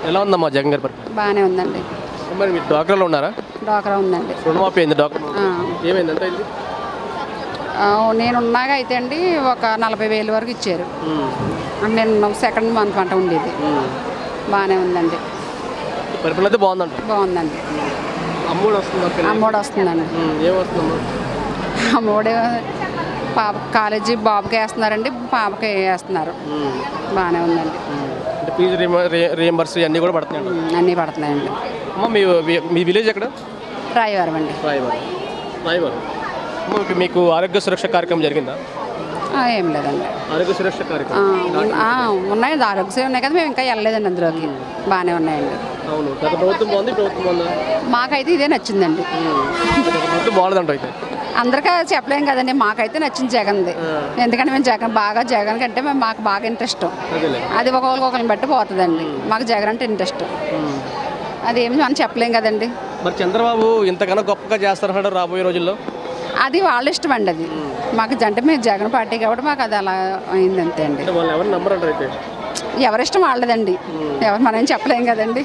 ఎలా ఉందమ్మా జగన్ గారి పరిపాలన? బాగానే ఉందండి. మరి మీరు డ్వాక్రాలో ఉన్నారా? డ్వాక్రా ఉందండి. రుణమాఫీ అయింది డ్వాక్రా. ఏమైంది ఎంత అయింది? నేను ఉన్నాగా అయితే అండి ఒక 40,000 వరకు ఇచ్చారు. నేను సెకండ్ మంత్ పంట ఉండేది. బాగానే ఉందండి. పరిపాలన అయితే బాగుందంట. బాగుందండి. అమ్మోడు వస్తుంది. అమ్మోడు వస్తుందండి. ఏమొస్తుందమ్మా? అమ్మోడు పాప కాలేజీ బాబుకి వేస్తున్నారండి, పాపకి వేస్తున్నారు. బాగానే ఉందండి. అంటే ఫీజు రీఎంబర్స్ అన్నీ కూడా పడుతున్నాయి. అన్నీ పడుతున్నాయండి. అమ్మ మీ విలేజ్ ఎక్కడ? రాయవరం అండి. రాయవరం. అమ్మ మీకు ఆరోగ్య సురక్ష కార్యక్రమం జరిగిందా? ఏం లేదండి. ఆరోగ్య సురక్ష కార్యక్రమం ఉన్నాయండి. ఆరోగ్యశ్రీ ఉన్నాయి కదా, మేము ఇంకా వెళ్ళలేదండి అందులోకి. బాగానే ఉన్నాయండి. అవును. గత ప్రభుత్వం బాగుంది, ప్రభుత్వం బాగుందా? మాకైతే ఇదే నచ్చిందండి. ప్రభుత్వం బాగుందంట అయితే. అందరికీ చెప్పలేం కదండి, మాకైతే నచ్చింది జగన్ది. ఎందుకంటే మేము జగన్ కంటే మాకు బాగా ఇంట్రెస్ట్. అది ఒకరిని బట్టి పోతుందండి. మాకు జగన్ అంటే ఇంట్రెస్ట్. అదేమి మనం చెప్పలేం కదండి. మరి చంద్రబాబు ఇంతకన్నా గొప్పగా చేస్తారంటారు రాబోయే రోజుల్లో? అది వాళ్ళ ఇష్టం అండి. అది మాకు అంటే మేము జగన్ పార్టీ కాబట్టి మాకు అది అలా అయింది అంతే అండి. ఎవరిష్టం వాళ్ళదండి. మనం చెప్పలేం కదండి.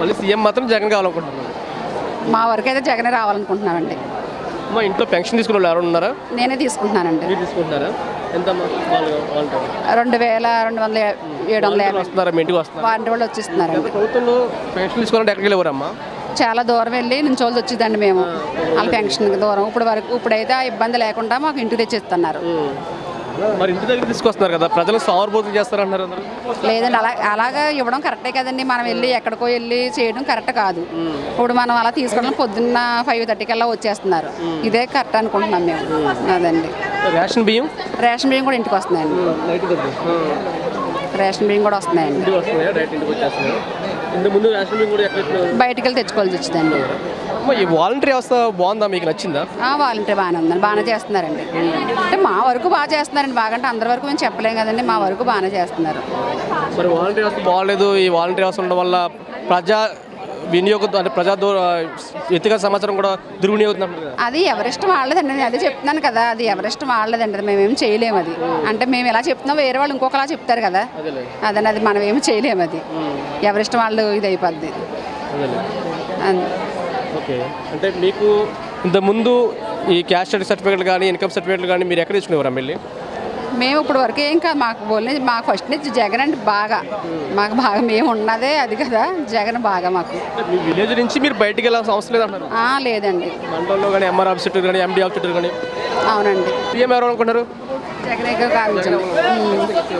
మళ్ళీ సీఎం మాత్రం జగన్ కావాలనుకుంటున్నారు. మా వరకు అయితే జగనే రావాలనుకుంటున్నామండి. మా ఇంట్లో పెన్షన్ తీసుకున్న వాళ్ళు ఎవరు ఉన్నారా? నేనే తీసుకుంటున్నానండి. తీసుకుంటున్నారా? ఎంత 2,200 వస్తున్నారా? మీ ఇంటికి వస్తున్నారు? వారంటీ వాళ్ళు వచ్చిస్తున్నారండి. ప్రభుత్వంలో పెన్షన్ తీసుకోవాలంటే ఎక్కడికి వెళ్ళేవారమ్మా? చాలా దూరం వెళ్ళి నుంచోళ్ళకి వచ్చిందండి మేము. వాళ్ళ పెన్షన్ దూరం. ఇప్పుడైతే ఆ ఇబ్బంది లేకుండా మాకు ఇంటికి తెచ్చిస్తున్నారు. మరి ఇంటి దగ్గర తీసుకొస్తున్నారు కదా, ప్రజలు సామర్బోధం చేస్తారంటున్నారు అందరూ. లేదండి, అలాగా ఇవ్వడం కరెక్టే కదండి. మనం వెళ్ళి ఎక్కడికో వెళ్ళి చేయడం కరెక్ట్ కాదు. ఇప్పుడు మనం అలా తీసుకోవడం పొద్దున్న 5:30 కల్లా వచ్చేస్తున్నారు. ఇదే కరెక్ట్ అనుకుంటున్నాం మేము. అదండి. రేషన్ బియ్యం కూడా ఇంటికి వస్తున్నాయండి. రేషన్ బియ్యం కూడా వస్తున్నాయండి. బయటికి వెళ్ళి తెచ్చుకోవాల్సి వచ్చిందండి. ఈ వాలంటీర్ వ్యవస్థ బాగుందా? మీకు నచ్చిందా? వాలంటీర్ బాగానే ఉందండి. బాగానే చేస్తున్నారండి. అంటే మా వరకు బాగా చేస్తున్నారండి. బాగంటే అందరి వరకు మేము చెప్పలేం కదండి. మా వరకు బాగానే చేస్తున్నారు. మరి వాలంటీర్ వ్యవస్థ బాగాలేదు. ఈ వాలంటీర్ వ్యవస్థ ఉండడం వల్ల ప్రజా వినియోగం అంటే వ్యక్తిగత సమాచారం కూడా దుర్వినియోగం. అది ఎవరిష్టం వాళ్ళదండి. నేను అదే చెప్తున్నాను కదా, అది ఎవరిష్టం వాళ్ళదండి. మేమేం చేయలేము. అది అంటే మేము ఎలా చెప్తున్నాం వేరే వాళ్ళు ఇంకొకలా చెప్తారు కదా. అదని అది మనం ఏమి చేయలేము. అది ఎవరిష్టం వాళ్ళు ఇది అయిపోద్ది. ఓకే. అంటే మీకు ఇంతకుముందు ఈ క్యాస్ట్ సర్టిఫికేట్లు కానీ ఇన్కమ్ సర్టిఫికేట్లు కానీ మీరు ఎక్కడ తీసుకునేవారా? మళ్ళీ మేము ఇప్పుడు వరకు ఏం కాదు. మాకు ఫస్ట్ నుంచి జగన్ అంటే బాగా మేము ఉన్నదే అది కదా, జగన్ బాగా మాకు. మీ విలేజ్ నుంచి మీరు బయటికి వెళ్ళాల్సిన అవసరం లేదంటారు? లేదండి. మండలంలో కానీ ఎంఆర్ ఆఫీసర్ కానీ ఎండి ఆఫీసర్ కానీ. అవునండి. సీఎం ఎవరు అనుకుంటారు? జగన్ కాదు.